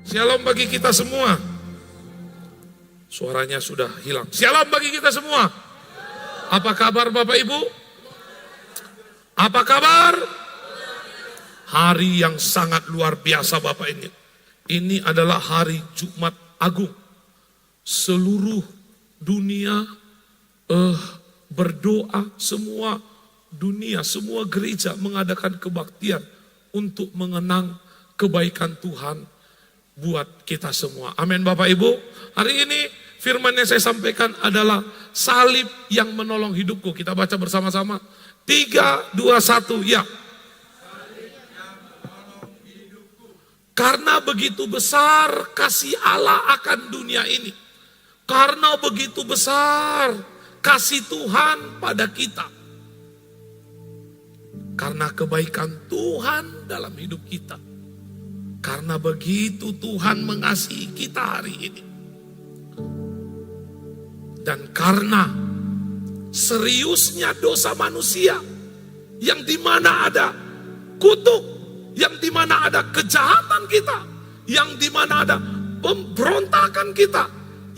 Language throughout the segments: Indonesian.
Shalom bagi kita semua. Suaranya sudah hilang. Shalom bagi kita semua. Apa kabar Bapak Ibu? Apa kabar? Hari yang sangat luar biasa Bapak ini. Ini adalah hari Jumat Agung. Seluruh dunia berdoa, semua dunia, semua gereja mengadakan kebaktian untuk mengenang kebaikan Tuhan buat kita semua. Amin Bapak Ibu. Hari ini firman yang saya sampaikan adalah salib yang menolong hidupku. Kita baca bersama-sama. 3, 2, 1, ya. Karena begitu besar kasih Allah akan dunia ini. Karena begitu besar kasih Tuhan pada kita. Karena kebaikan Tuhan dalam hidup kita. Karena begitu Tuhan mengasihi kita hari ini. Dan karena seriusnya dosa manusia, yang dimana ada kutuk, yang dimana ada kejahatan kita, yang dimana ada pemberontakan kita,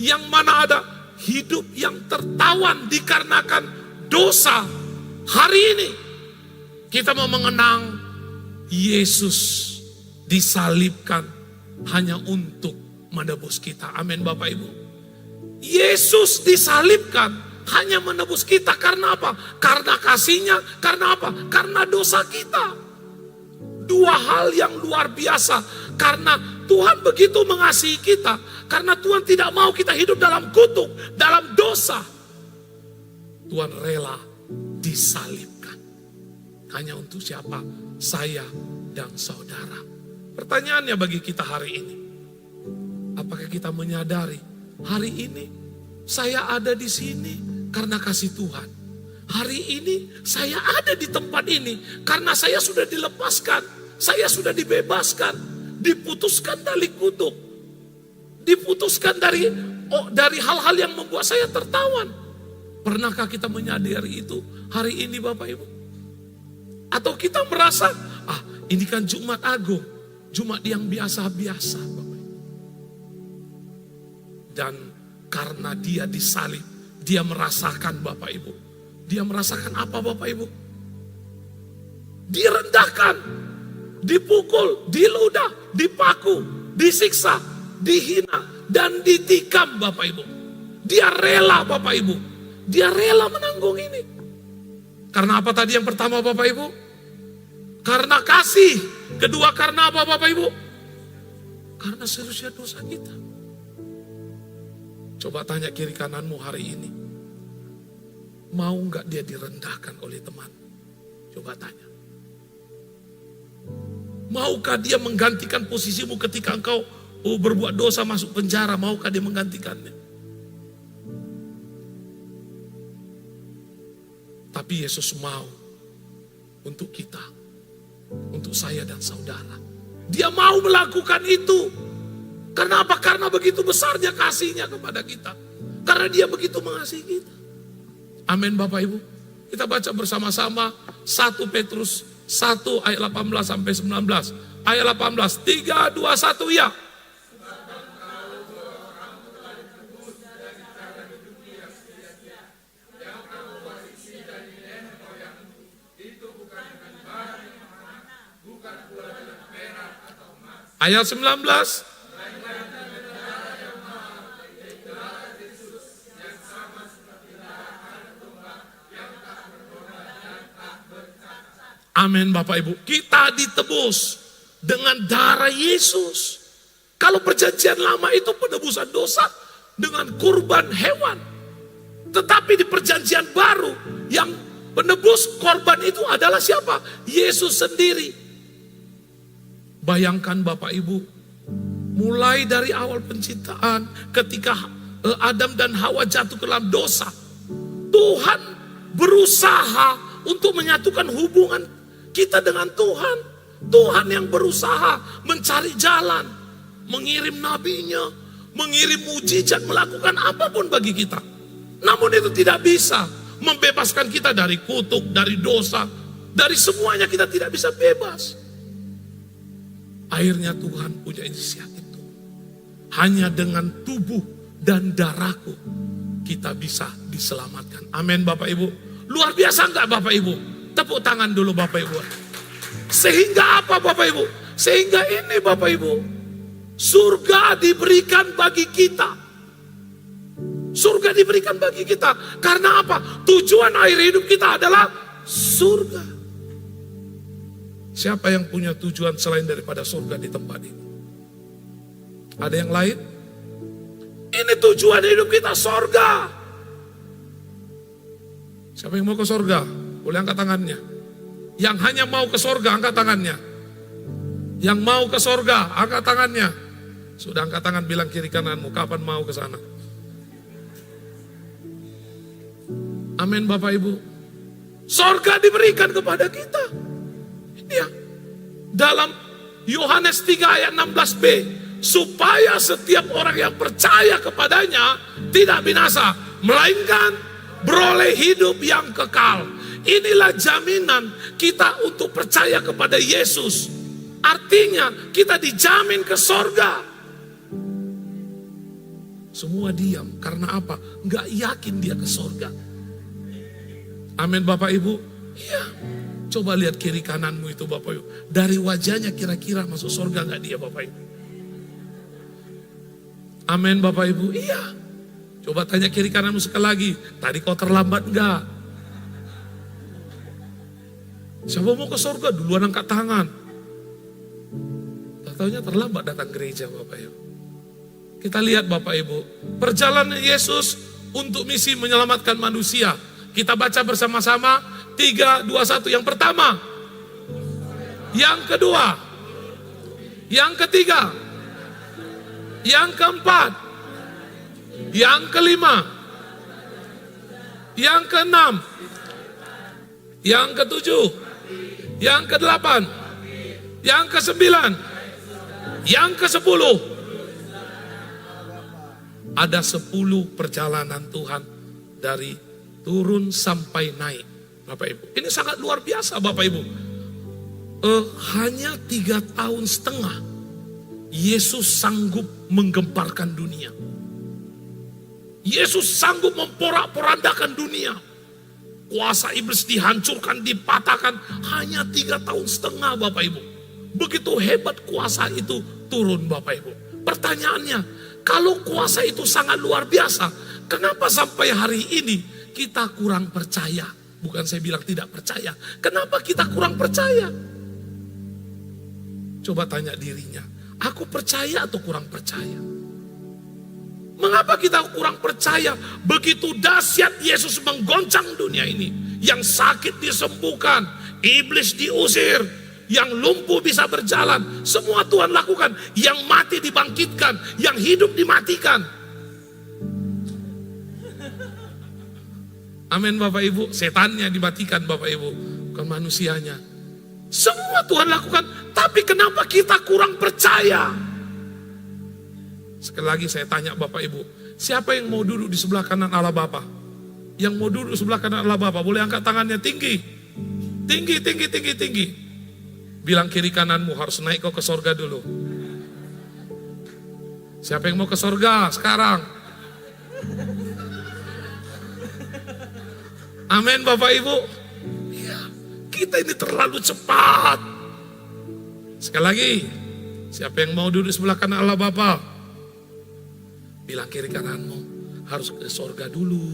yang mana ada hidup yang tertawan dikarenakan dosa. Hari ini kita mau mengenang Yesus disalibkan hanya untuk menebus kita. Amin Bapak Ibu. Yesus disalibkan hanya menebus kita. Karena apa? Karena kasihnya. Karena apa? Karena dosa kita. Dua hal yang luar biasa. Karena Tuhan begitu mengasihi kita. Karena Tuhan tidak mau kita hidup dalam kutuk, dalam dosa. Tuhan rela disalibkan. Hanya untuk siapa? Saya dan saudara. Pertanyaannya bagi kita hari ini. Apakah kita menyadari hari ini saya ada di sini karena kasih Tuhan. Hari ini saya ada di tempat ini karena saya sudah dilepaskan. Saya sudah dibebaskan. Diputuskan dari kutuk. Diputuskan dari hal-hal yang membuat saya tertawan. Pernahkah kita menyadari itu hari ini Bapak Ibu? Atau kita merasa, ini kan Jumat Agung. Jumat yang biasa-biasa Bapak Ibu. Dan karena dia disalib, dia merasakan Bapak Ibu. Dia merasakan apa Bapak Ibu? Direndahkan, dipukul, diludah, dipaku, disiksa, dihina, dan ditikam Bapak Ibu. Dia rela Bapak Ibu. Dia rela menanggung ini. Karena apa tadi yang pertama Bapak Ibu? Karena kasih. Kedua karena apa Bapak Ibu? Karena seriusnya dosa kita. Coba tanya kiri kananmu hari ini. Mau gak dia direndahkan oleh teman? Coba tanya. Maukah dia menggantikan posisimu ketika engkau berbuat dosa masuk penjara? Maukah dia menggantikannya? Tapi Yesus mau untuk kita, untuk saya dan saudara. Dia mau melakukan itu. Karena apa? Karena begitu besarnya kasihnya kepada kita. Karena dia begitu mengasihi kita. Amin Bapak Ibu. Kita baca bersama-sama 1 Petrus 1 ayat 18 sampai 19. Ayat 18, 3, 2, 1 ya. Ayat 19. Amin Bapak Ibu. Kita ditebus dengan darah Yesus. Kalau perjanjian lama itu penebusan dosa dengan kurban hewan. Tetapi di perjanjian baru yang penebus korban itu adalah siapa? Yesus sendiri. Bayangkan Bapak Ibu, mulai dari awal penciptaan ketika Adam dan Hawa jatuh ke dalam dosa, Tuhan berusaha untuk menyatukan hubungan kita dengan Tuhan. Tuhan yang berusaha mencari jalan, mengirim nabinya, mengirim mujizat, melakukan apapun bagi kita. Namun itu tidak bisa membebaskan kita dari kutuk, dari dosa, dari semuanya kita tidak bisa bebas. Akhirnya Tuhan punya inisiatif itu. hanya dengan tubuh dan darahku kita bisa diselamatkan. Amin Bapak Ibu. Luar biasa enggak Bapak Ibu? Tepuk tangan dulu Bapak Ibu. Sehingga apa Bapak Ibu? Sehingga ini Bapak Ibu, surga diberikan bagi kita. Surga diberikan bagi kita. Karena apa? Tujuan akhir hidup kita adalah surga. Siapa yang punya tujuan selain daripada surga di tempat ini? Ada yang lain? Ini tujuan hidup kita, surga. Siapa yang mau ke surga? Boleh angkat tangannya. Yang hanya mau ke surga, angkat tangannya. Yang mau ke surga, angkat tangannya. Sudah angkat tangan, bilang kiri kananmu, kapan mau ke sana? Amin Bapak Ibu. Surga diberikan kepada kita. Ini ya. Dalam Yohanes 3 ayat 16b. Supaya setiap orang yang percaya kepadanya tidak binasa. Melainkan beroleh hidup yang kekal. Inilah jaminan kita untuk percaya kepada Yesus. Artinya kita dijamin ke surga. Semua diam. Karena apa? Nggak yakin dia ke surga. Amin Bapak Ibu. Iya. Coba lihat kiri kananmu itu Bapak Ibu. Dari wajahnya kira-kira masuk surga nggak dia Bapak Ibu? Amin Bapak Ibu. Iya. Coba tanya kiri kananmu sekali lagi. Tadi kau terlambat nggak? Siapa mau ke surga? Duluan angkat tangan. Tak taunya terlambat datang gereja Bapak Ibu. Kita lihat Bapak Ibu. Perjalanan Yesus untuk misi menyelamatkan manusia. Kita baca bersama-sama 3, 2, 1. Yang pertama, yang kedua, yang ketiga, yang keempat, yang kelima, yang keenam, yang ketujuh, yang kedelapan, yang kesembilan, yang kesepuluh. Ada 10 perjalanan Tuhan dari turun sampai naik, Bapak Ibu. Ini sangat luar biasa, Bapak Ibu. Hanya 3 tahun setengah, Yesus sanggup menggemparkan dunia. Yesus sanggup memporak-porandakan dunia. Kuasa iblis dihancurkan, dipatahkan. Hanya 3 tahun setengah, Bapak Ibu. Begitu hebat kuasa itu turun, Bapak Ibu. Pertanyaannya, kalau kuasa itu sangat luar biasa, kenapa sampai hari ini kita kurang percaya? Bukan saya bilang tidak percaya. Kenapa kita kurang percaya? Coba tanya dirinya. Aku percaya atau kurang percaya? Mengapa kita kurang percaya? Begitu dahsyat Yesus menggoncang dunia ini. Yang sakit disembuhkan. Iblis diusir. Yang lumpuh bisa berjalan. Semua Tuhan lakukan. Yang mati dibangkitkan. Yang hidup dimatikan. Amin Bapak Ibu, setannya dimatikan Bapak Ibu, bukan manusianya. Semua Tuhan lakukan, tapi kenapa kita kurang percaya? Sekali lagi saya tanya Bapak Ibu, siapa yang mau duduk di sebelah kanan Allah Bapa? Yang mau duduk di sebelah kanan Allah Bapa, boleh angkat tangannya tinggi. Tinggi, tinggi, tinggi, tinggi. Bilang kiri kananmu, harus naik kau ke surga dulu. Siapa yang mau ke surga sekarang? Amin Bapak Ibu. Ya, kita ini terlalu cepat. Sekali lagi, siapa yang mau duduk sebelah kanan Allah Bapa? Bilang kiri kananmu, harus ke surga dulu.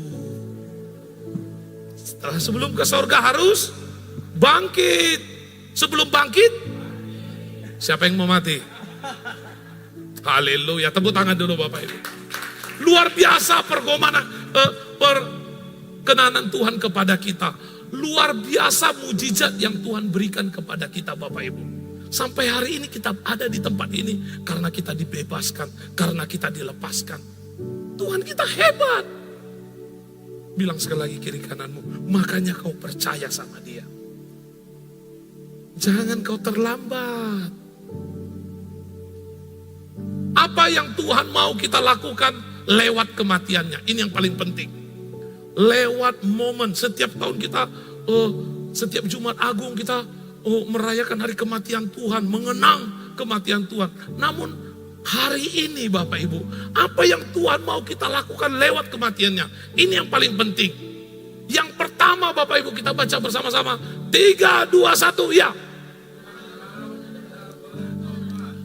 Sebelum ke surga harus bangkit. Sebelum bangkit, siapa yang mau mati? Haleluya, tepuk tangan dulu Bapak Ibu. Luar biasa kenanan Tuhan kepada kita. Luar biasa mujizat yang Tuhan berikan kepada kita Bapak Ibu. Sampai hari ini kita ada di tempat ini karena kita dibebaskan, karena kita dilepaskan. Tuhan kita hebat. Bilang sekali lagi kiri kananmu, makanya kau percaya sama dia. Jangan kau terlambat. Apa yang Tuhan mau kita lakukan lewat kematiannya. Ini yang paling penting. Lewat momen, setiap tahun kita, setiap Jumat Agung kita merayakan hari kematian Tuhan, mengenang kematian Tuhan. Namun Hari ini Bapak Ibu, apa yang Tuhan mau kita lakukan lewat kematiannya? Ini yang paling penting. Yang pertama Bapak Ibu, kita baca bersama-sama. 3, 2, 1, ya.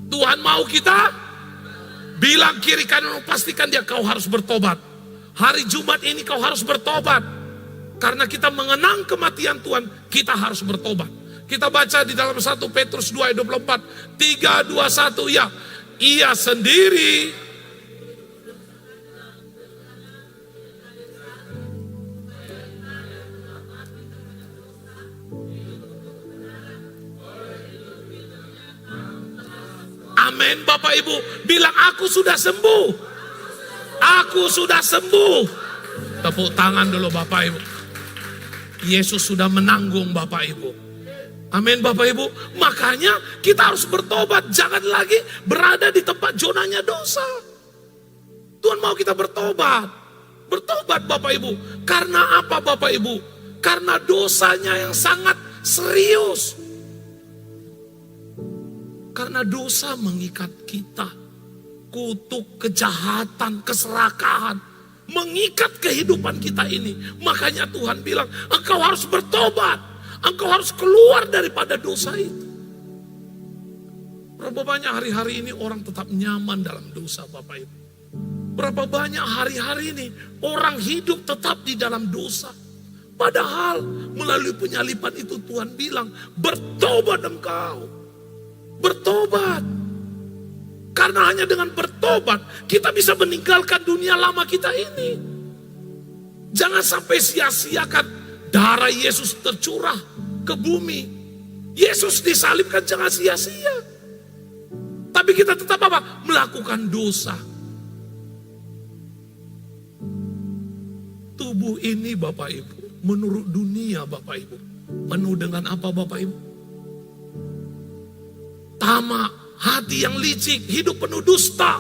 Tuhan mau kita bilang kiri kanan, pastikan dia, kau harus bertobat. Hari Jumat ini kau harus bertobat. Karena kita mengenang kematian Tuhan, kita harus bertobat. Kita baca di dalam 1 Petrus 2 ayat 24. 3, 2, 1, ya. Ia sendiri amin Bapak Ibu. Bilang aku sudah sembuh. Aku sudah sembuh. Tepuk tangan dulu Bapak Ibu. Yesus sudah menanggung Bapak Ibu. Amin Bapak Ibu. Makanya kita harus bertobat. Jangan lagi berada di tempat zonanya dosa. Tuhan mau kita bertobat. Bertobat Bapak Ibu. Karena apa Bapak Ibu? Karena dosanya yang sangat serius. Karena dosa mengikat kita. Kutuk, kejahatan, keserakahan. Mengikat kehidupan kita ini. Makanya Tuhan bilang, engkau harus bertobat. Engkau harus keluar daripada dosa itu. Berapa banyak hari-hari ini orang tetap nyaman dalam dosa Bapak Ibu. Berapa banyak hari-hari ini orang hidup tetap di dalam dosa. Padahal melalui penyaliban itu Tuhan bilang, bertobat engkau. Bertobat. Karena hanya dengan bertobat kita bisa meninggalkan dunia lama kita ini. Jangan sampai sia-siakan darah Yesus tercurah ke bumi. Yesus disalibkan, jangan sia-sia. Tapi kita tetap apa? Melakukan dosa. Tubuh ini Bapak Ibu, menurut dunia Bapak Ibu, penuh dengan apa Bapak Ibu? Tamak, hati yang licik, hidup penuh dusta,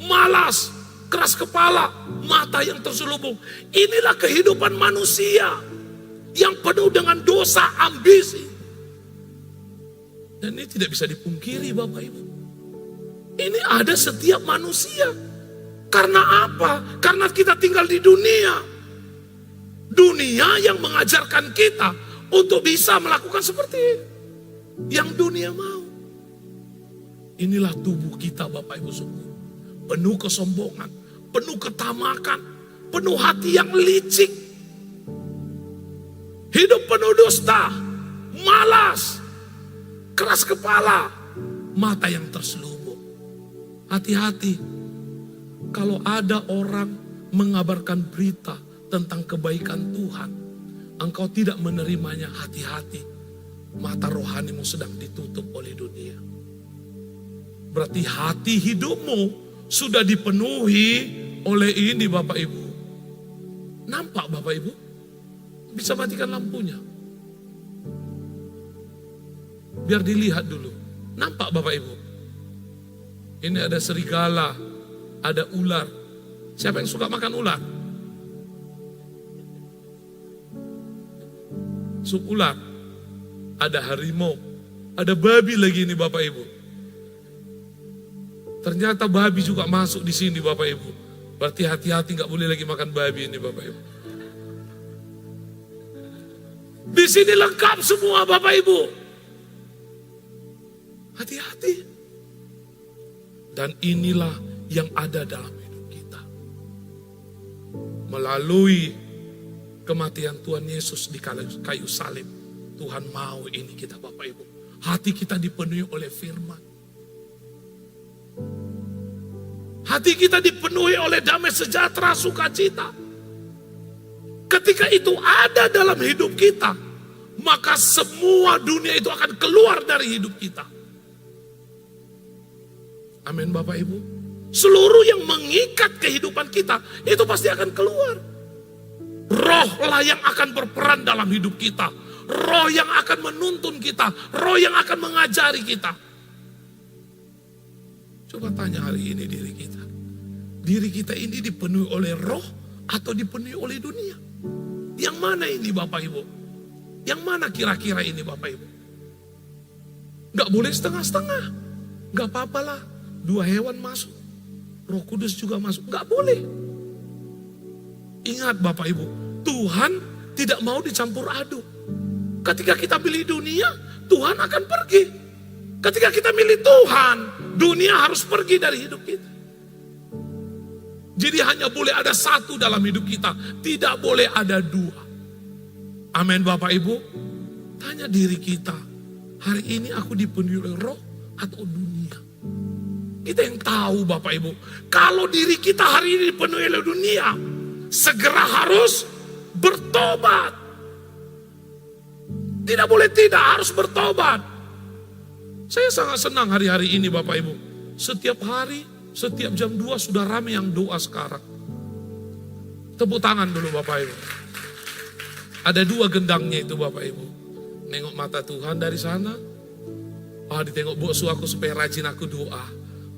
malas, keras kepala, mata yang terselubung. Inilah kehidupan manusia yang penuh dengan dosa, ambisi. Dan ini tidak bisa dipungkiri Bapak Ibu. Ini ada setiap manusia. Karena apa? Karena kita tinggal di dunia. Dunia yang mengajarkan kita untuk bisa melakukan seperti yang dunia mau. Inilah tubuh kita Bapak Ibu sungguh. Penuh kesombongan, penuh ketamakan, penuh hati yang licik. Hidup penuh dusta, malas, keras kepala, mata yang terselubung. Hati-hati, kalau ada orang mengabarkan berita tentang kebaikan Tuhan, engkau tidak menerimanya, hati-hati. Mata rohanimu sedang ditutup oleh dunia. Berarti hati hidupmu sudah dipenuhi oleh ini Bapak Ibu. Nampak Bapak Ibu? Bisa matikan lampunya. Biar dilihat dulu. Nampak Bapak Ibu? Ini ada serigala, ada ular. Siapa yang suka makan ular? Sup ular. Ada harimau. Ada babi lagi ini Bapak Ibu. Ternyata babi juga masuk di sini Bapak Ibu. Berarti hati-hati, gak boleh lagi makan babi ini Bapak Ibu. Di sini lengkap semua Bapak Ibu. Hati-hati. Dan inilah yang ada dalam hidup kita. Melalui kematian Tuhan Yesus di kayu salib, Tuhan mau ini kita Bapak Ibu. Hati kita dipenuhi oleh firman. Hati kita dipenuhi oleh damai sejahtera, sukacita. Ketika itu ada dalam hidup kita, maka semua dunia itu akan keluar dari hidup kita. Amin Bapak Ibu. Seluruh yang mengikat kehidupan kita, itu pasti akan keluar. Roh lah yang akan berperan dalam hidup kita. Roh yang akan menuntun kita. Roh yang akan mengajari kita. Coba tanya hari ini diri kita. Diri kita ini dipenuhi oleh roh atau dipenuhi oleh dunia? Yang mana ini Bapak Ibu? Yang mana kira-kira ini Bapak Ibu? Gak boleh setengah-setengah. Gak apa-apalah. 2 hewan masuk, Roh Kudus juga masuk. Enggak boleh. Ingat Bapak Ibu, Tuhan tidak mau dicampur aduk. Ketika kita pilih dunia, Tuhan akan pergi. Ketika kita milih Tuhan, dunia harus pergi dari hidup kita. Jadi hanya boleh ada satu dalam hidup kita, tidak boleh ada 2. Amin Bapak Ibu. Tanya diri kita, hari ini aku dipenuhi oleh roh atau dunia? Kita yang tahu Bapak Ibu. Kalau diri kita hari ini dipenuhi oleh dunia, segera harus bertobat. Tidak boleh tidak, harus bertobat. Saya sangat senang hari-hari ini Bapak Ibu. Setiap hari, setiap jam 2 sudah ramai yang doa sekarang. Tepuk tangan dulu Bapak Ibu. Ada 2 gendangnya itu Bapak Ibu. Nengok mata Tuhan dari sana. Ditengok boksu aku supaya rajin aku doa.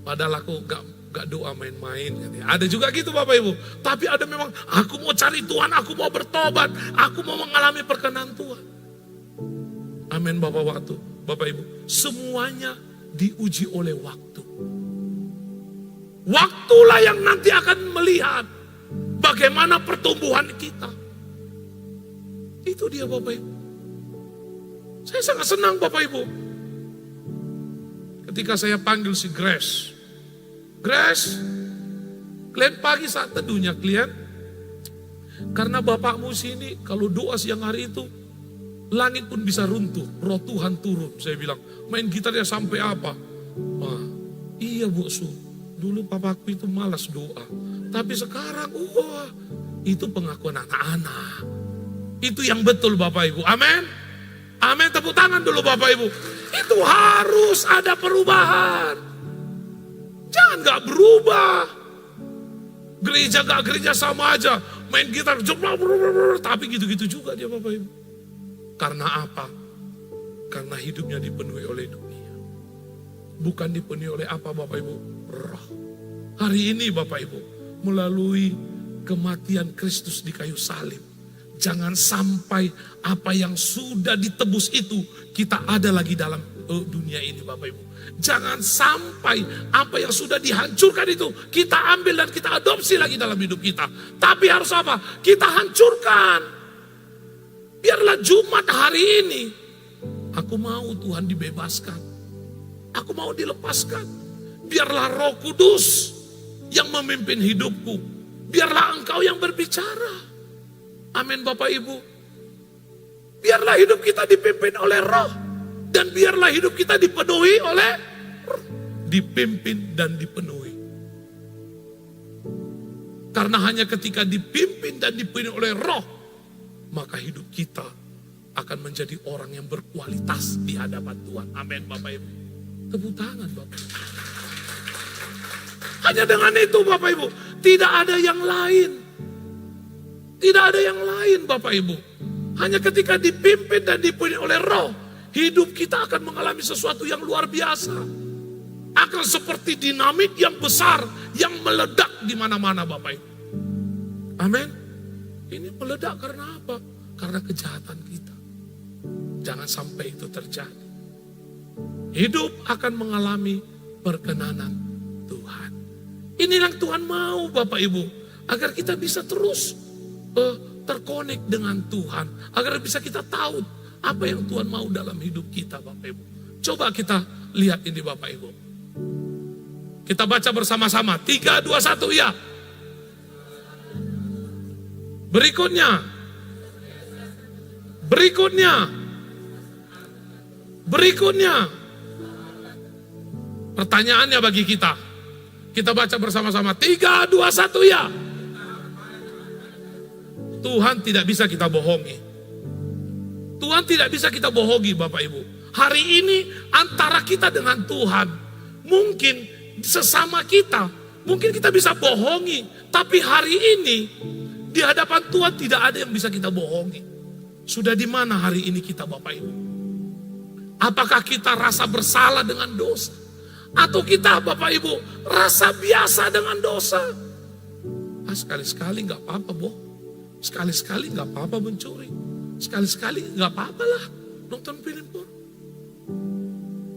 Padahal aku gak doa main-main. Ada juga gitu Bapak Ibu. Tapi ada memang aku mau cari Tuhan, aku mau bertobat. Aku mau mengalami perkenan Tuhan. Amin Bapak Ibu. Semuanya diuji oleh waktu. Waktulah yang nanti akan melihat bagaimana pertumbuhan kita. Itu dia Bapak Ibu. Saya sangat senang Bapak Ibu. Ketika saya panggil si Grace. Grace, kalian pagi saat teduhnya kalian. Karena bapakmu sini kalau doa siang hari itu, langit pun bisa runtuh, roh Tuhan turun. Saya bilang, main gitar ya sampai apa? Wah, iya Bu Su, dulu papaku itu malas doa. Tapi sekarang, wah, itu pengakuan anak-anak. Itu yang betul Bapak Ibu, amin. Amin, tepuk tangan dulu Bapak Ibu. Itu harus ada perubahan. Jangan gak berubah. Gereja gak gereja sama aja. Main gitar, tapi gitu-gitu juga dia Bapak Ibu. Karena apa? Karena hidupnya dipenuhi oleh dunia. Bukan dipenuhi oleh apa Bapak Ibu? Roh. Hari ini Bapak Ibu, melalui kematian Kristus di kayu salib, jangan sampai apa yang sudah ditebus itu kita ada lagi dalam dunia ini Bapak Ibu. Jangan sampai apa yang sudah dihancurkan itu kita ambil dan kita adopsi lagi dalam hidup kita. Tapi harus apa? Kita hancurkan. Biarlah Jumat hari ini, aku mau Tuhan dibebaskan. Aku mau dilepaskan. Biarlah Roh Kudus yang memimpin hidupku. Biarlah Engkau yang berbicara. Amin Bapak Ibu. Biarlah hidup kita dipimpin oleh Roh. Dan biarlah hidup kita dipenuhi oleh Roh. Dipimpin dan dipenuhi. Karena hanya ketika dipimpin dan dipenuhi oleh Roh, maka hidup kita akan menjadi orang yang berkualitas di hadapan Tuhan. Amin Bapak Ibu. Tepuk tangan Bapak Ibu. Hanya dengan itu Bapak Ibu. Tidak ada yang lain. Tidak ada yang lain Bapak Ibu. Hanya ketika dipimpin dan dipenuhi oleh Roh, hidup kita akan mengalami sesuatu yang luar biasa. Akan seperti dinamit yang besar yang meledak di mana-mana Bapak Ibu. Amin. Ini meledak karena apa? Karena kejahatan kita. Jangan sampai itu terjadi. Hidup akan mengalami perkenanan Tuhan. Ini yang Tuhan mau Bapak Ibu. Agar kita bisa terus terkonek dengan Tuhan. Agar bisa kita tahu apa yang Tuhan mau dalam hidup kita Bapak Ibu. Coba kita lihat ini Bapak Ibu. Kita baca bersama-sama. 3, 2, 1 ya. Berikutnya. Pertanyaannya bagi kita. Kita baca bersama-sama. 3, 2, 1 ya. Tuhan tidak bisa kita bohongi. Tuhan tidak bisa kita bohongi Bapak Ibu. Hari ini antara kita dengan Tuhan. Mungkin sesama kita. Mungkin kita bisa bohongi. Tapi hari ini di hadapan Tuhan tidak ada yang bisa kita bohongi. Sudah di mana hari ini kita Bapak Ibu? Apakah kita rasa bersalah dengan dosa? Atau kita Bapak Ibu rasa biasa dengan dosa? Sekali-sekali gak apa-apa boh. Sekali-sekali gak apa-apa mencuri. Sekali-sekali gak apa-apa lah nonton film porno.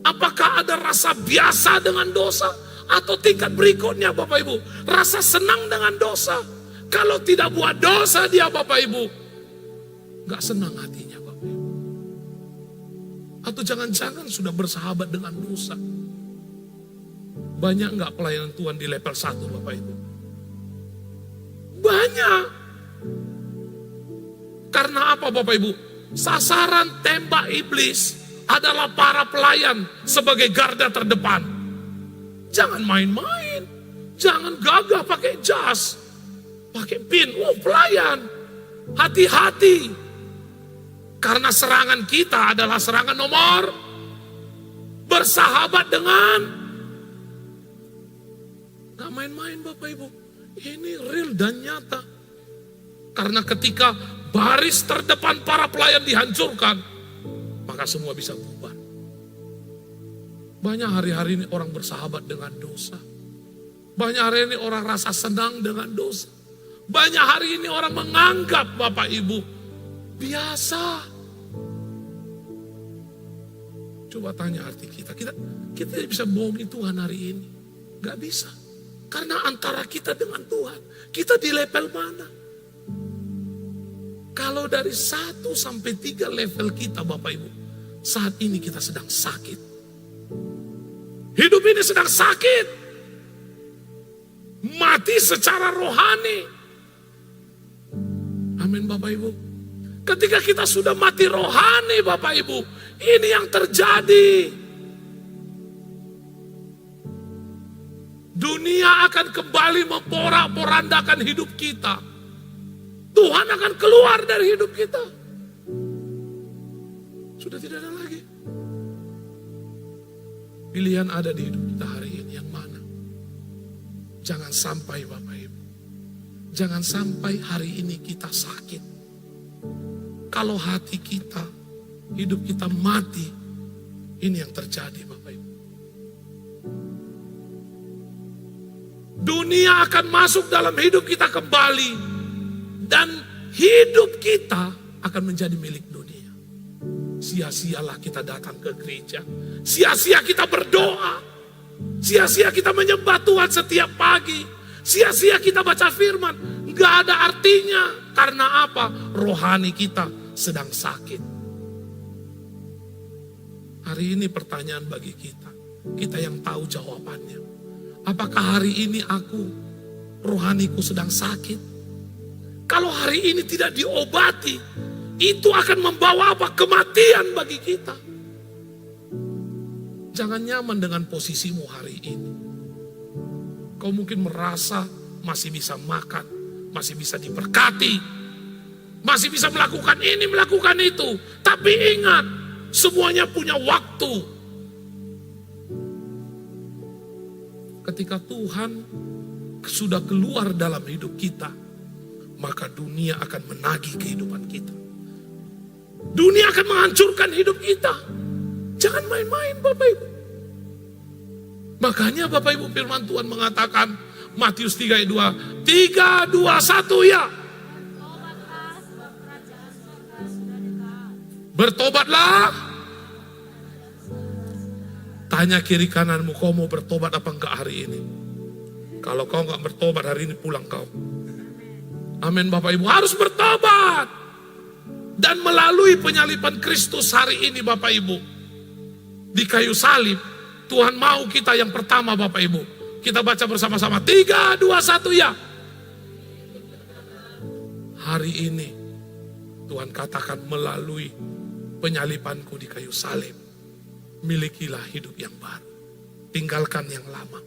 Apakah ada rasa biasa dengan dosa? Atau tingkat berikutnya Bapak Ibu, rasa senang dengan dosa. Kalau tidak buat dosa dia Bapak Ibu, gak senang hatinya Bapak Ibu. Atau jangan-jangan sudah bersahabat dengan dosa. Banyak gak pelayanan Tuhan di level 1 Bapak Ibu? Banyak. Karena apa Bapak Ibu? Sasaran tembak iblis adalah para pelayan sebagai garda terdepan. Jangan main-main. Jangan gagah pakai jas. Pakai pin. Pelayan. Hati-hati. Karena serangan kita adalah serangan nomor. Bersahabat dengan. Gak main-main Bapak Ibu. Ini real dan nyata. Karena ketika baris terdepan para pelayan dihancurkan, maka semua bisa bubar. Banyak hari-hari ini orang bersahabat dengan dosa. Banyak hari ini orang rasa senang dengan dosa. Banyak hari ini orang menganggap Bapak Ibu biasa. Coba tanya arti kita. Kita tidak bisa bohongi Tuhan hari ini. Gak bisa. Karena antara kita dengan Tuhan, kita di level mana? Kalau dari 1 sampai 3 level kita Bapak Ibu, saat ini kita sedang sakit. Hidup ini sedang sakit. Mati secara rohani. Amin Bapak Ibu. Ketika kita sudah mati rohani Bapak Ibu, ini yang terjadi. Dunia akan kembali memporak-porandakan hidup kita. Tuhan akan keluar dari hidup kita. Sudah tidak ada lagi. Pilihan ada di hidup kita hari ini yang mana? Jangan sampai Bapak Ibu. Jangan sampai hari ini kita sakit. Kalau hati kita, hidup kita mati, ini yang terjadi Bapak Ibu. Dunia akan masuk dalam hidup kita kembali. Dan hidup kita akan menjadi milik dunia. Sia-sialah kita datang ke gereja. Sia-sia kita berdoa. Sia-sia kita menyembah Tuhan setiap pagi. Sia-sia kita baca firman. Gak ada artinya. Karena apa? Rohani kita sedang sakit. Hari ini pertanyaan bagi kita. Kita yang tahu jawabannya. Apakah hari ini rohaniku sedang sakit? Kalau hari ini tidak diobati, itu akan membawa apa? Kematian bagi kita. Jangan nyaman dengan posisimu hari ini. Kau mungkin merasa masih bisa makan, masih bisa diberkati, masih bisa melakukan ini, melakukan itu. Tapi ingat, semuanya punya waktu. Ketika Tuhan sudah keluar dalam hidup kita, maka dunia akan menagih kehidupan kita. Dunia akan menghancurkan hidup kita. Jangan main-main Bapak Ibu. Makanya Bapak Ibu firman Tuhan mengatakan, Matius 3 ayat 2, 3, 2, 1 ya. Bertobatlah. Tanya kiri kananmu, kau mau bertobat apa enggak hari ini? Kalau kau enggak bertobat hari ini, pulang kau. Amin Bapak Ibu, harus bertobat. Dan melalui penyaliban Kristus hari ini Bapak Ibu, di kayu salib, Tuhan mau kita yang pertama Bapak Ibu. Kita baca bersama-sama, 3, 2, 1 ya. Hari ini, Tuhan katakan melalui penyalibanku di kayu salib, milikilah hidup yang baru. Tinggalkan yang lama.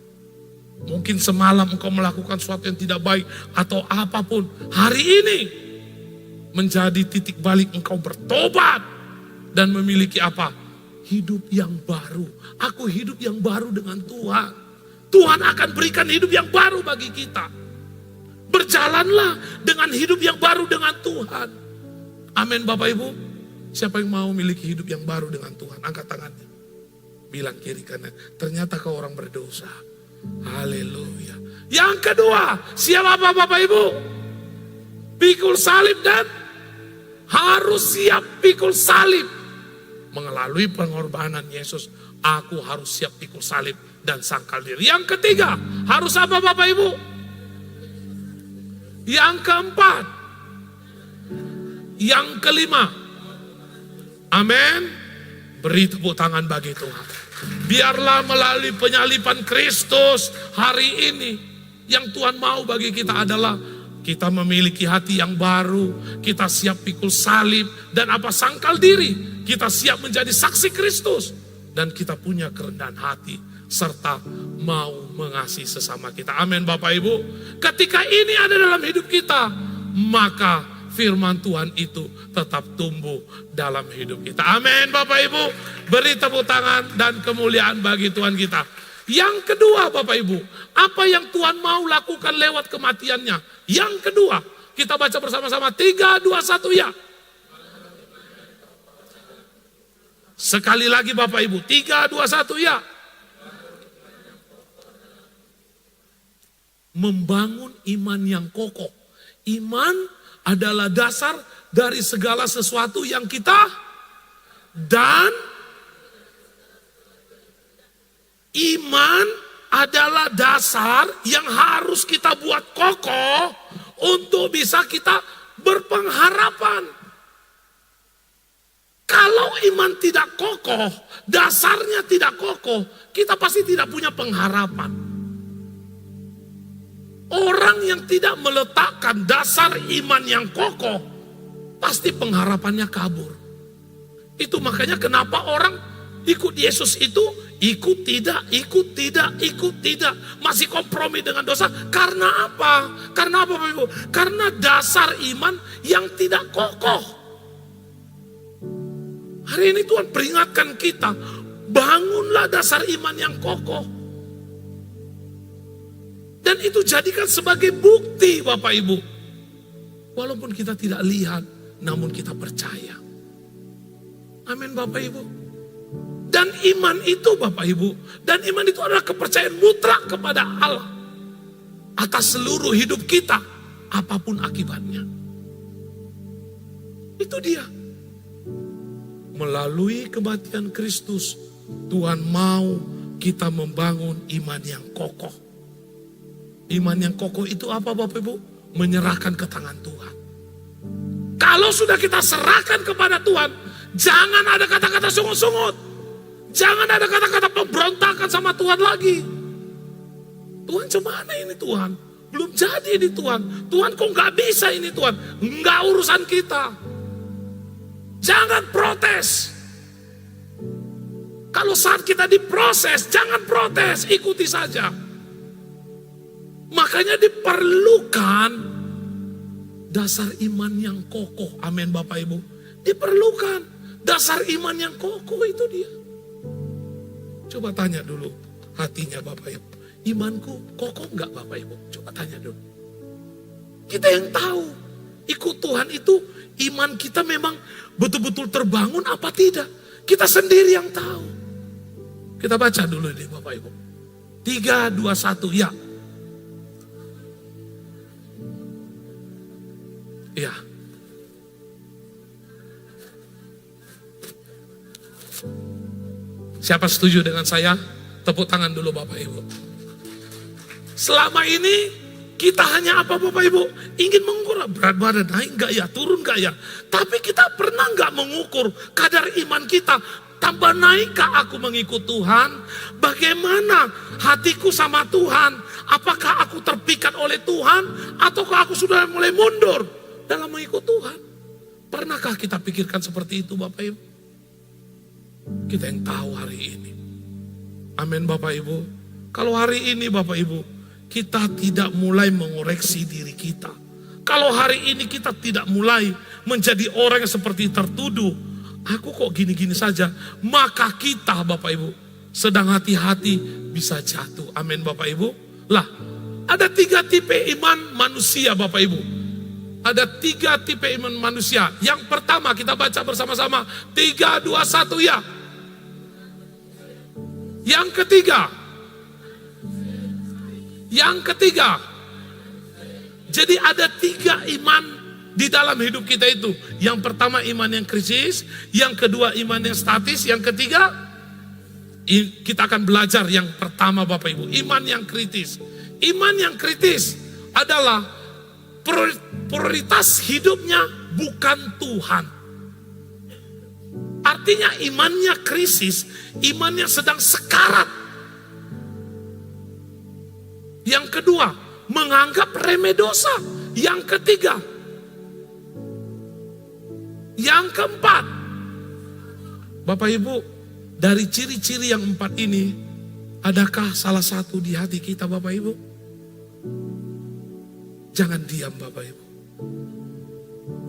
Mungkin semalam engkau melakukan sesuatu yang tidak baik atau apapun. Hari ini menjadi titik balik engkau bertobat dan memiliki apa? Hidup yang baru. Aku hidup yang baru dengan Tuhan. Tuhan akan berikan hidup yang baru bagi kita. Berjalanlah dengan hidup yang baru dengan Tuhan. Amin Bapak Ibu. Siapa yang mau memiliki hidup yang baru dengan Tuhan? Angkat tangannya. Bilang kiri kanan, ternyata kau orang berdosa. Haleluya. Yang kedua, siapa Bapak Ibu? Pikul salib dan harus siap pikul salib. Melalui pengorbanan Yesus, aku harus siap pikul salib dan sangkal diri. Yang ketiga, harus apa Bapak Ibu? Yang keempat, yang kelima, amin. Beri tepuk tangan bagi Tuhan. Biarlah melalui penyaliban Kristus hari ini, yang Tuhan mau bagi kita adalah kita memiliki hati yang baru, kita siap pikul salib, dan apa sangkal diri, kita siap menjadi saksi Kristus, dan kita punya kerendahan hati, serta mau mengasihi sesama kita. Amin Bapak Ibu. Ketika ini ada dalam hidup kita, maka firman Tuhan itu tetap tumbuh dalam hidup kita. Amin Bapak Ibu. Beri tepuk tangan dan kemuliaan bagi Tuhan kita. Yang kedua Bapak Ibu, apa yang Tuhan mau lakukan lewat kematiannya? Yang kedua, kita baca bersama-sama 3, 2, 1 ya. Sekali lagi Bapak Ibu, 3, 2, 1 ya. Membangun iman yang kokoh. Iman adalah dasar dari segala sesuatu yang kita, dan iman adalah dasar yang harus kita buat kokoh untuk bisa kita berpengharapan. Kalau iman tidak kokoh, dasarnya tidak kokoh, kita pasti tidak punya pengharapan. Orang yang tidak meletakkan dasar iman yang kokoh, pasti pengharapannya kabur. Itu makanya kenapa orang ikut Yesus itu ikut tidak, ikut tidak, ikut tidak. Masih kompromi dengan dosa. Karena apa? Karena apa Bapak Ibu? Karena dasar iman yang tidak kokoh. Hari ini Tuhan peringatkan kita, bangunlah dasar iman yang kokoh. Dan itu jadikan sebagai bukti Bapak Ibu. Walaupun kita tidak lihat, namun kita percaya. Amin Bapak Ibu. Dan iman itu Bapak Ibu, dan iman itu adalah kepercayaan mutlak kepada Allah atas seluruh hidup kita, apapun akibatnya. Itu dia. Melalui kematian Kristus, Tuhan mau kita membangun iman yang kokoh. Iman yang kokoh itu apa Bapak Ibu? Menyerahkan ke tangan Tuhan. Kalau sudah kita serahkan kepada Tuhan, jangan ada kata-kata sungut-sungut. Jangan ada kata-kata pemberontakan sama Tuhan lagi. Tuhan cemana ini Tuhan? Belum jadi ini Tuhan. Tuhan kok gak bisa ini Tuhan? Enggak urusan kita. Jangan protes. Kalau saat kita diproses, jangan protes, ikuti saja. Makanya diperlukan dasar iman yang kokoh. Amin Bapak Ibu. Diperlukan dasar iman yang kokoh, itu dia. Coba tanya dulu hatinya Bapak Ibu. Imanku kokoh enggak Bapak Ibu? Coba tanya dulu. Kita yang tahu. Ikut Tuhan itu iman kita memang betul-betul terbangun apa tidak. Kita sendiri yang tahu. Kita baca dulu deh Bapak Ibu. 3, 2, 1 ya. Ya. Siapa setuju dengan saya? Tepuk tangan dulu Bapak Ibu. Selama ini kita hanya apa Bapak Ibu? Ingin mengukur berat badan naik enggak ya, turun enggak ya. Tapi kita pernah enggak mengukur kadar iman kita. Tambah naikkah aku mengikut Tuhan? Bagaimana hatiku sama Tuhan? Apakah aku terpikat oleh Tuhan? Ataukah aku sudah mulai mundur dalam mengikut Tuhan? Pernahkah kita pikirkan seperti itu Bapak Ibu? Kita yang tahu hari ini. Amin Bapak Ibu. Kalau hari ini Bapak Ibu, kita tidak mulai mengoreksi diri kita. Kalau hari ini kita tidak mulai menjadi orang yang seperti tertuduh, aku kok gini-gini saja, maka kita Bapak Ibu sedang hati-hati bisa jatuh. Amin Bapak Ibu. Lah, ada 3 tipe iman manusia Bapak Ibu. Ada 3 tipe iman manusia. Yang pertama kita baca bersama-sama. 3, 2, 1 ya. Yang ketiga. Yang ketiga. Jadi ada 3 iman di dalam hidup kita itu. Yang pertama iman yang krisis. Yang kedua iman yang statis. Yang ketiga Kita akan belajar yang pertama Bapak Ibu, iman yang kritis. Iman yang kritis adalah prioritas hidupnya bukan Tuhan. Artinya imannya krisis, imannya sedang sekarat. Yang kedua, menganggap remeh dosa. Yang ketiga, yang keempat, Bapak Ibu, dari ciri-ciri yang empat ini, adakah salah satu di hati kita Bapak Ibu? Jangan diam Bapak Ibu.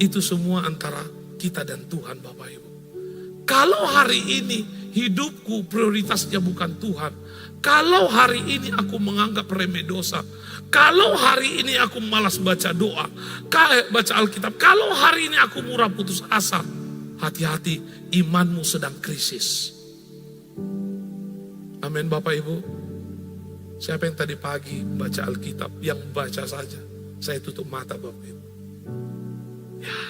Itu semua antara kita dan Tuhan Bapak Ibu. Kalau hari ini hidupku prioritasnya bukan Tuhan. Kalau hari ini aku menganggap remeh dosa. Kalau hari ini aku malas baca doa, baca Alkitab. Kalau hari ini aku murah putus asa. Hati-hati, imanmu sedang krisis. Amin Bapak Ibu. Siapa yang tadi pagi baca Alkitab, yang baca saja, saya tutup mata Bapak Ibu. Ya.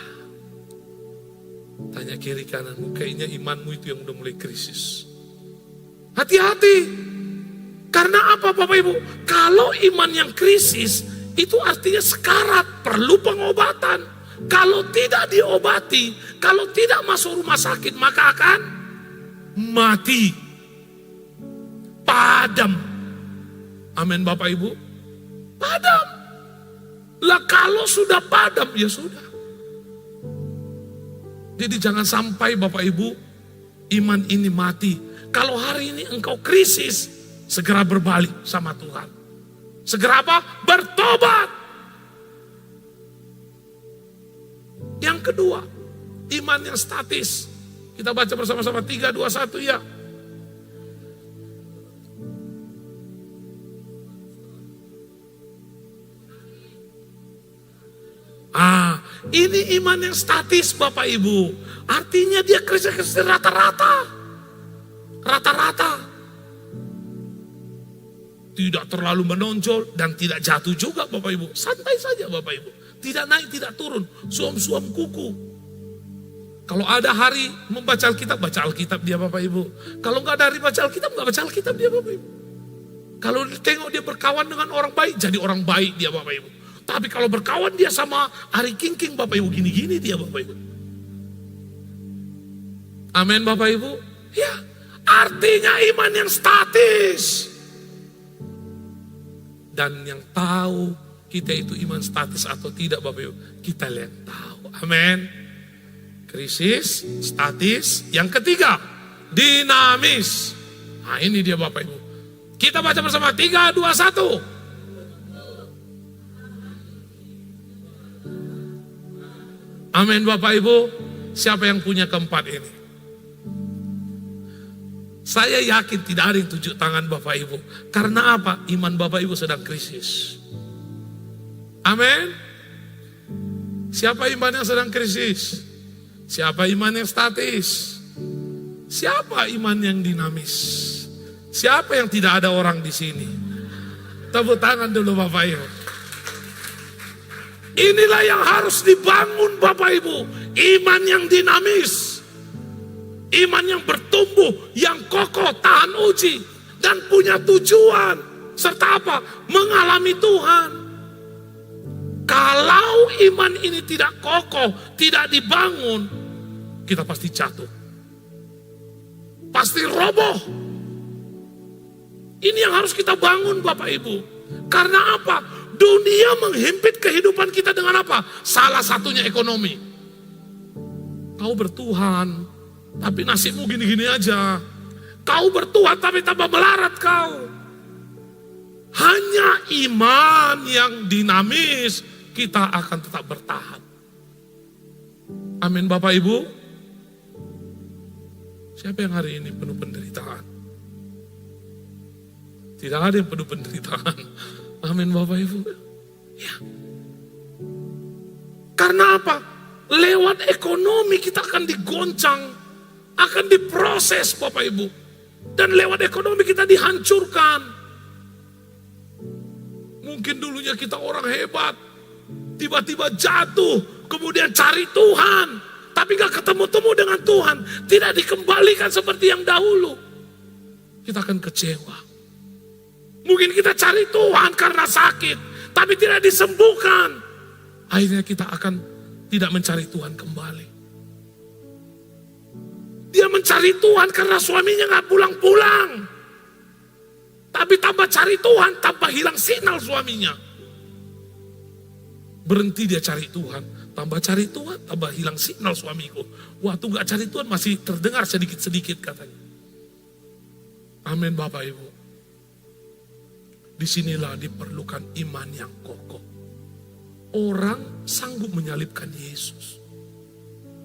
Tanya kiri kananmu, kayaknya imanmu itu yang udah mulai krisis. Hati-hati. Karena apa Bapak Ibu? Kalau iman yang krisis, itu artinya sekarat, perlu pengobatan. Kalau tidak diobati, kalau tidak masuk rumah sakit, maka akan mati. Padam. Amin Bapak Ibu. Padam. Lah kalau sudah padam, ya sudah. Jadi jangan sampai Bapak Ibu, iman ini mati. Kalau hari ini engkau krisis, segera berbalik sama Tuhan. Segera apa? Bertobat. Yang kedua, iman yang statis. Kita baca bersama-sama 3, 2, 1 ya. Ini iman yang statis Bapak Ibu. Artinya dia krisis rata-rata. Rata-rata. Tidak terlalu menonjol dan tidak jatuh juga Bapak Ibu. Santai saja Bapak Ibu. Tidak naik, tidak turun. Suam-suam kuku. Kalau ada hari membaca Alkitab, baca Alkitab dia Bapak Ibu. Kalau nggak ada hari baca Alkitab, nggak baca Alkitab dia Bapak Ibu. Kalau tengok dia berkawan dengan orang baik, jadi orang baik dia Bapak Ibu. Tapi kalau berkawan dia sama Ari King Bapak Ibu, gini-gini dia Bapak Ibu. Amin Bapak Ibu. Ya, artinya iman yang statis. Dan yang tahu kita itu iman statis atau tidak Bapak Ibu, kita yang tahu. Amin. Krisis, statis. Yang ketiga, dinamis. Nah ini dia Bapak Ibu. Kita baca bersama 3, 2, 1. Amin Bapak Ibu. Siapa yang punya keempat ini? Saya yakin tidak ada yang tunjuk tangan Bapak Ibu. Karena apa? Iman Bapak Ibu sedang krisis. Amin. Siapa iman yang sedang krisis? Siapa iman yang statis? Siapa iman yang dinamis? Siapa yang tidak ada orang di sini? Tepuk tangan dulu Bapak Ibu. Inilah yang harus dibangun Bapak Ibu. Iman yang dinamis. Iman yang bertumbuh, yang kokoh, tahan uji. Dan punya tujuan. Serta apa? Mengalami Tuhan. Kalau iman ini tidak kokoh, tidak dibangun, kita pasti jatuh. Pasti roboh. Ini yang harus kita bangun Bapak Ibu. Karena apa? Dunia menghimpit kehidupan kita dengan apa? Salah satunya ekonomi. Kau bertuhan, tapi nasibmu gini-gini aja. Kau bertuhan, tapi tambah melarat kau. Hanya iman yang dinamis, kita akan tetap bertahan. Amin Bapak Ibu. Siapa yang hari ini penuh penderitaan? Tidak ada yang penuh penderitaan. Amin Bapak Ibu. Ya. Karena apa? Lewat ekonomi kita akan digoncang, akan diproses Bapak Ibu. Dan lewat ekonomi kita dihancurkan. Mungkin dulunya kita orang hebat, tiba-tiba jatuh, kemudian cari Tuhan, tapi gak ketemu-temu dengan Tuhan, tidak dikembalikan seperti yang dahulu. kita akan kecewa. Mungkin kita cari Tuhan karena sakit, tapi tidak disembuhkan. Akhirnya kita akan tidak mencari Tuhan kembali. Dia mencari Tuhan karena suaminya gak pulang-pulang. Tapi tambah cari Tuhan, tambah hilang sinyal suaminya. Berhenti dia cari Tuhan, tambah cari Tuhan, tambah hilang sinyal suamiku. Waktu gak cari Tuhan masih terdengar sedikit-sedikit katanya. Amin Bapak Ibu. Disinilah diperlukan iman yang kokoh. Orang sanggup menyalibkan Yesus.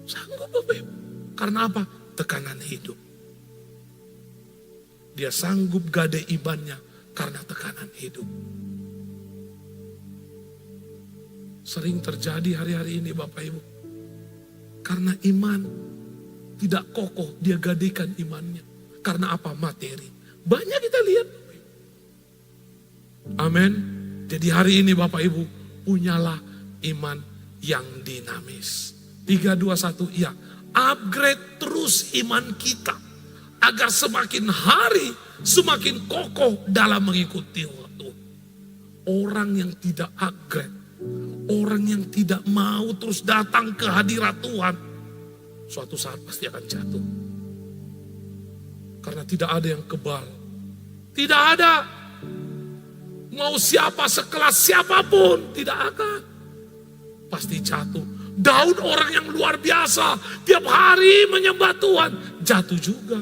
Sanggup Bapak Ibu. Karena apa? Tekanan hidup. Dia sanggup gade imannya karena tekanan hidup. Sering terjadi hari-hari ini Bapak Ibu. Karena iman tidak kokoh, dia gadekan imannya. Karena apa? Materi. Banyak kita lihat. Amin. Jadi hari ini Bapak Ibu, punyalah iman yang dinamis. 3, 2, 1, iya. Upgrade terus iman kita. Agar semakin hari, semakin kokoh dalam mengikuti waktu. Orang yang tidak upgrade, orang yang tidak mau terus datang ke hadirat Tuhan, suatu saat pasti akan jatuh. Karena tidak ada yang kebal. Tidak ada. Mau siapa sekelas siapapun, tidak akan. Pasti jatuh. Daud orang yang luar biasa. Tiap hari menyembah Tuhan. Jatuh juga.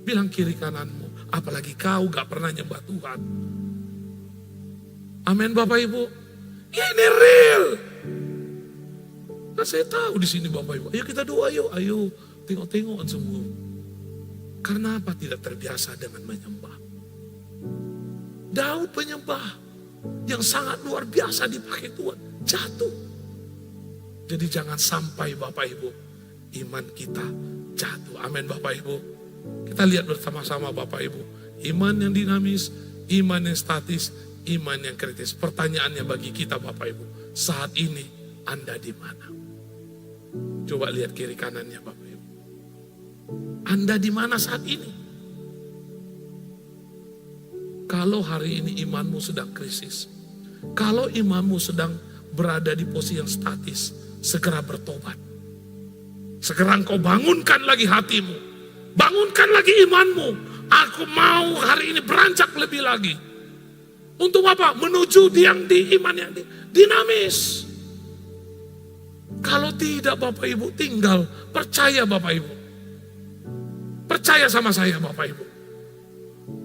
Bilang kiri kananmu. Apalagi kau gak pernah nyembah Tuhan. Amin Bapak Ibu. Ini real. Nah, saya tahu di sini Bapak Ibu. Ayo kita doa yuk. Ayo tengok-tengokan semua. Karena apa? Tidak terbiasa dengan menyembah. Daud penyembah yang sangat luar biasa dipakai Tuhan. Jatuh. Jadi jangan sampai Bapak Ibu iman kita jatuh. Amin Bapak Ibu. Kita lihat bersama-sama Bapak Ibu. Iman yang dinamis, iman yang statis, iman yang kritis. Pertanyaannya bagi kita Bapak Ibu. Saat ini Anda di mana? Coba lihat kiri kanannya Bapak Ibu. Anda di mana saat ini? Kalau hari ini imanmu sedang krisis, kalau imanmu sedang berada di posisi yang statis, segera bertobat. Segera engkau bangunkan lagi hatimu, bangunkan lagi imanmu. Aku mau hari ini beranjak lebih lagi. Untuk apa? Menuju yang di iman yang dinamis. Kalau tidak Bapak Ibu, tinggal percaya Bapak Ibu. Percaya sama saya Bapak Ibu.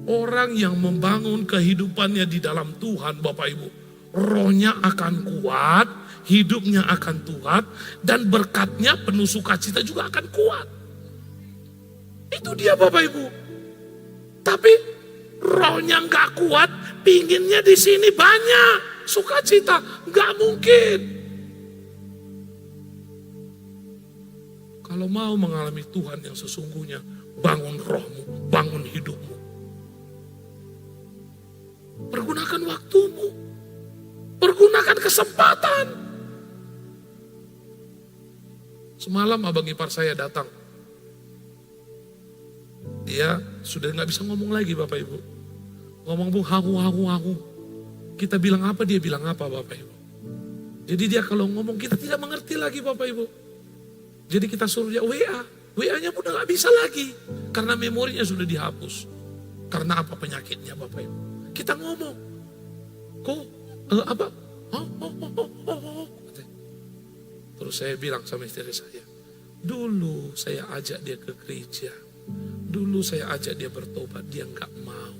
Orang yang membangun kehidupannya di dalam Tuhan Bapak Ibu, rohnya akan kuat, hidupnya akan kuat, dan berkatnya penuh sukacita juga akan kuat. Itu dia Bapak Ibu. Tapi rohnya gak kuat, pinginnya di sini banyak sukacita, gak mungkin. Kalau mau mengalami Tuhan yang sesungguhnya, bangun rohmu, bangun hidupmu. Pergunakan waktumu. Pergunakan kesempatan. Semalam abang ipar saya datang. Dia sudah gak bisa ngomong lagi Bapak Ibu. Ngomong bung hahu. Kita bilang apa, dia bilang apa Bapak Ibu. Jadi dia kalau ngomong kita tidak mengerti lagi Bapak Ibu. Jadi kita suruh dia WA. WA-nya pun udah gak bisa lagi. Karena memorinya sudah dihapus. Karena apa penyakitnya Bapak Ibu. Kita ngomong, kok apa? Terus saya bilang sama istri saya, dulu saya ajak dia ke gereja, dulu saya ajak dia bertobat, dia nggak mau.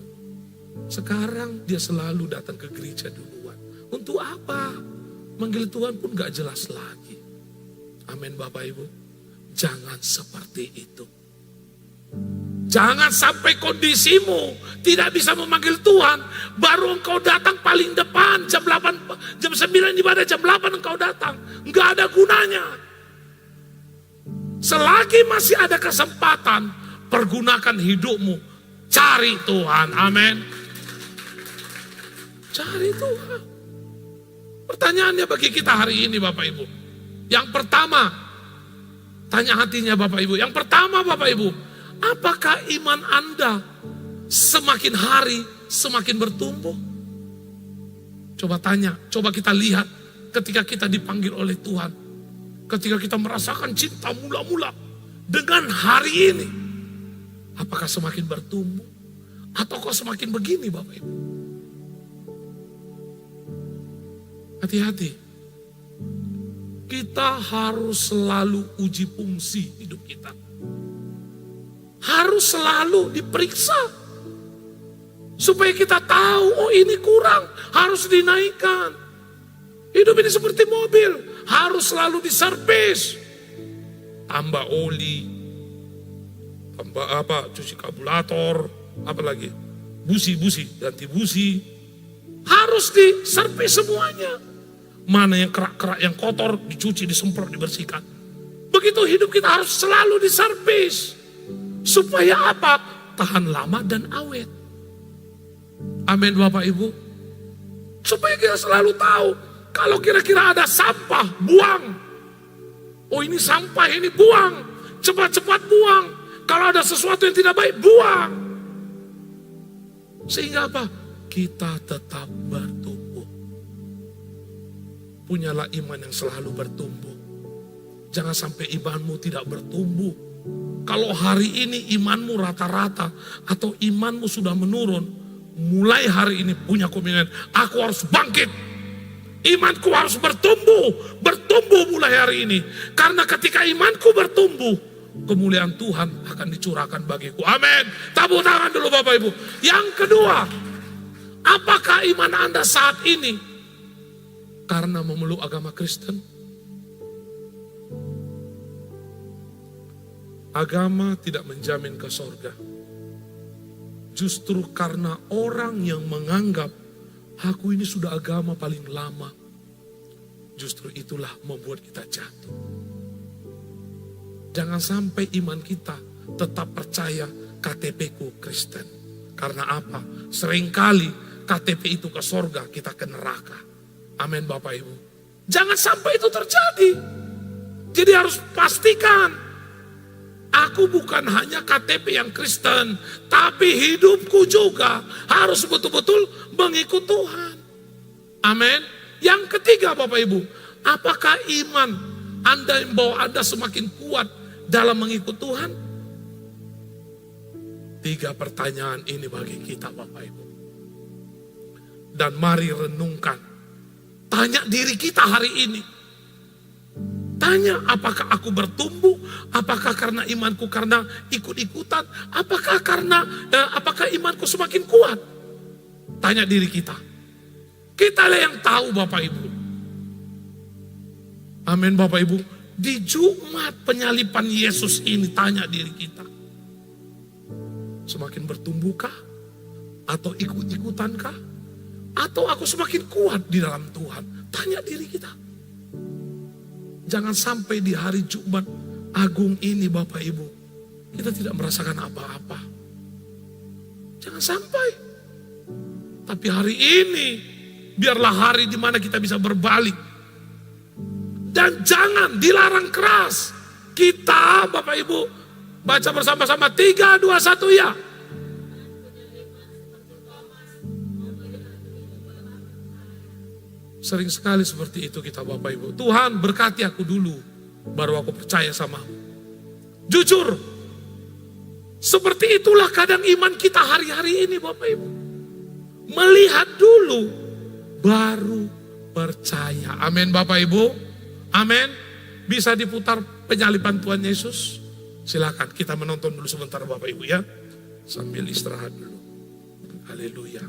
Sekarang dia selalu datang ke gereja duluan. Untuk apa? Manggil Tuhan pun nggak jelas lagi. Amin Bapak Ibu. Jangan seperti itu. Jangan sampai kondisimu tidak bisa memanggil Tuhan. Baru engkau datang paling depan jam 8, jam 9 ibadah, jam 8 engkau datang. Enggak ada gunanya. Selagi masih ada kesempatan, pergunakan hidupmu. Cari Tuhan, amin. Cari Tuhan. Pertanyaannya bagi kita hari ini Bapak Ibu. Yang pertama, tanya hatinya Bapak Ibu. Yang pertama Bapak Ibu, apakah iman Anda semakin hari semakin bertumbuh. Coba tanya, coba kita lihat ketika kita dipanggil oleh Tuhan. Ketika kita merasakan cinta mula-mula dengan hari ini. Apakah semakin bertumbuh? Atau kok semakin begini Bapak Ibu? Hati-hati. Kita harus selalu uji fungsi hidup kita. Harus selalu diperiksa. Supaya kita tahu, oh ini kurang, harus dinaikkan. Hidup ini seperti mobil, harus selalu diservis. Tambah oli, tambah cuci karburator, apa lagi? Busi, ganti busi. Harus diservis semuanya. Mana yang kerak-kerak, yang kotor, dicuci, disemprot, dibersihkan. Begitu hidup kita harus selalu diservis. Supaya apa? Tahan lama dan awet. Amin Bapak Ibu. Supaya kita selalu tahu, kalau kira-kira ada sampah, buang. Oh ini sampah, ini buang. Cepat-cepat buang. Kalau ada sesuatu yang tidak baik, buang. Sehingga apa? Kita tetap bertumbuh. Punyalah iman yang selalu bertumbuh. Jangan sampai imanmu tidak bertumbuh. Kalau hari ini imanmu rata-rata atau imanmu sudah menurun, mulai hari ini punya komitmen, aku harus bangkit. Imanku harus bertumbuh mulai hari ini. Karena ketika imanku bertumbuh, kemuliaan Tuhan akan dicurahkan bagiku. Amin. Tepuk tangan dulu Bapak Ibu. Yang kedua, apakah iman Anda saat ini karena memeluk agama Kristen? Agama tidak menjamin ke sorga. Justru karena orang yang menganggap aku ini sudah agama paling lama, justru itulah membuat kita jatuh. Jangan sampai iman kita tetap percaya KTP-ku Kristen. Karena apa? Seringkali KTP itu ke sorga, kita ke neraka. Amin Bapak Ibu. Jangan sampai itu terjadi. Jadi harus pastikan, aku bukan hanya KTP yang Kristen, tapi hidupku juga harus betul-betul mengikut Tuhan. Amin. Yang ketiga Bapak Ibu, apakah iman Anda yang bawa Anda semakin kuat dalam mengikut Tuhan? 3 pertanyaan ini bagi kita Bapak Ibu. Dan mari renungkan. Tanya diri kita hari ini. Tanya, apakah aku bertumbuh? Apakah karena imanku karena ikut-ikutan? Apakah imanku semakin kuat? Tanya diri kita. Kita lah yang tahu Bapak Ibu. Amin Bapak Ibu. Di Jumat penyaliban Yesus ini tanya diri kita. Semakin bertumbuhkah? Atau ikut-ikutankah? Atau aku semakin kuat di dalam Tuhan? Tanya diri kita. Jangan sampai di hari Jumat Agung ini Bapak Ibu, kita tidak merasakan apa-apa. Jangan sampai. Tapi hari ini, biarlah hari di mana kita bisa berbalik. Dan jangan dilarang keras. Kita Bapak Ibu, baca bersama-sama 3, 2, 1 ya. Sering sekali seperti itu kita Bapak Ibu. Tuhan berkati aku dulu, baru aku percaya sama. Jujur, seperti itulah kadang iman kita hari-hari ini Bapak Ibu. Melihat dulu, baru percaya. Amin Bapak Ibu. Amin. Bisa diputar penyaliban Tuhan Yesus? Silakan kita menonton dulu sebentar Bapak Ibu ya. Sambil istirahat dulu. Haleluya.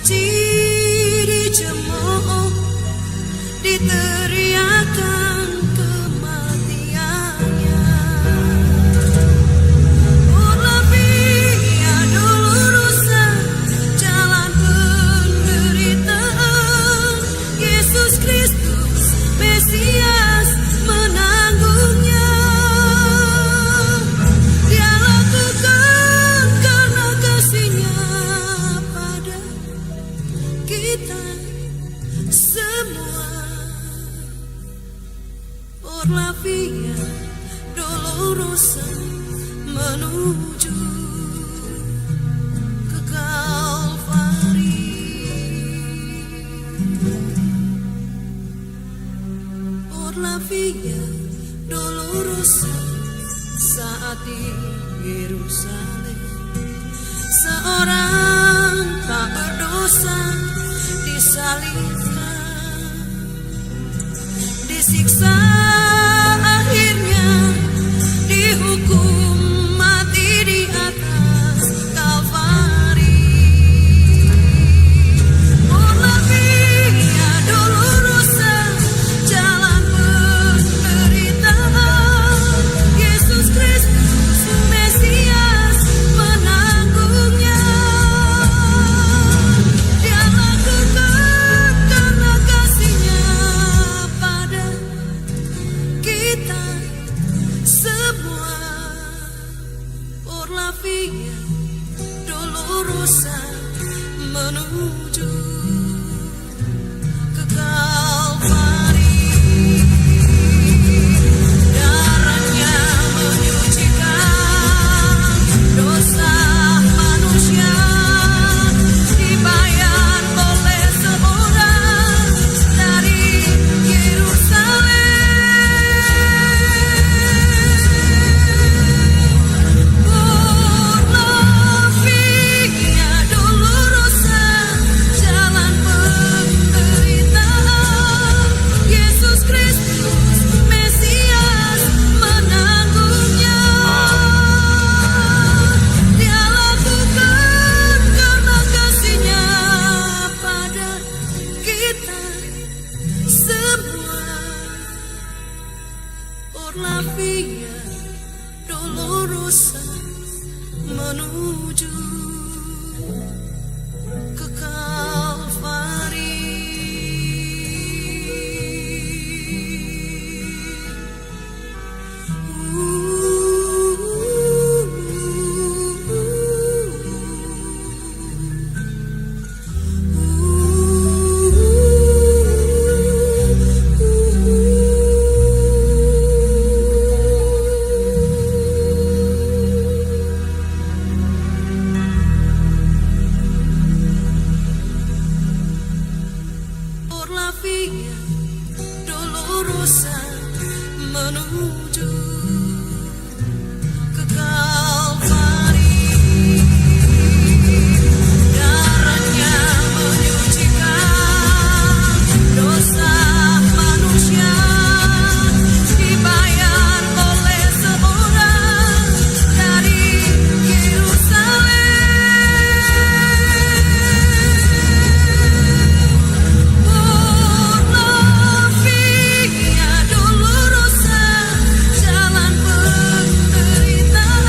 dibenci, dicemooh, diteriakan kematiannya. Berlebih ia dulu rusak jalan penderitaan. Yesus Kristus Mesias menanggungnya. Dia lakukan karena kasih-Nya pada kita semua. Por la via dolorosa menuju ke Kalvari. Por la via dolorosa saat di Yerusalem, seorang tak berdosa disalibkan, disiksa, akhirnya dihukum mati di atas Kalvari. Por la via dolorosa jalan penderitaan. Yesus Kristus Mesias menanggungnya. Dia lakukan karena kasih-Nya pada kita semua. Por la via dolorosa menuju ke Kalvari. Darahnya menyucikan dosa manusia, dibayar oleh seorang dari Yerusalem. Por la via dolorosa jalan penderitaan. Yesus Kristus Mesias menanggungnya. Dia lakukan karena kasih-Nya pada kita semua. Por la via dolorosa menuju ke Kalvari. Por la via dolorosa menuju ke Kalvari. Darahnya menyucikan dosa manusia, dibayar oleh seorang dari Yerusalem. Por la via dolorosa jalan penderitaan.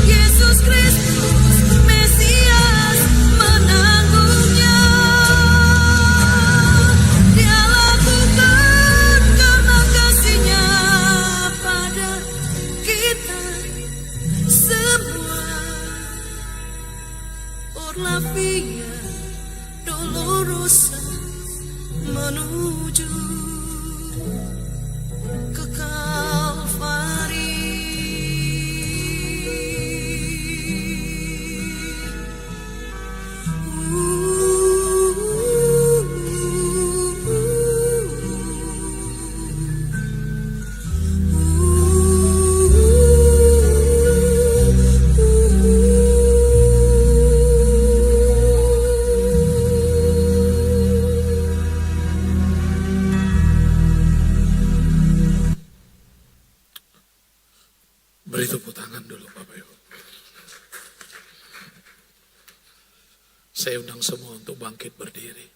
Yesus Kristus Mesias menanggungnya. Dia lakukan karena kasih-Nya pada kita semua. Por la via dolorosa menuju ke Kalvari. Saya undang semua untuk bangkit berdiri.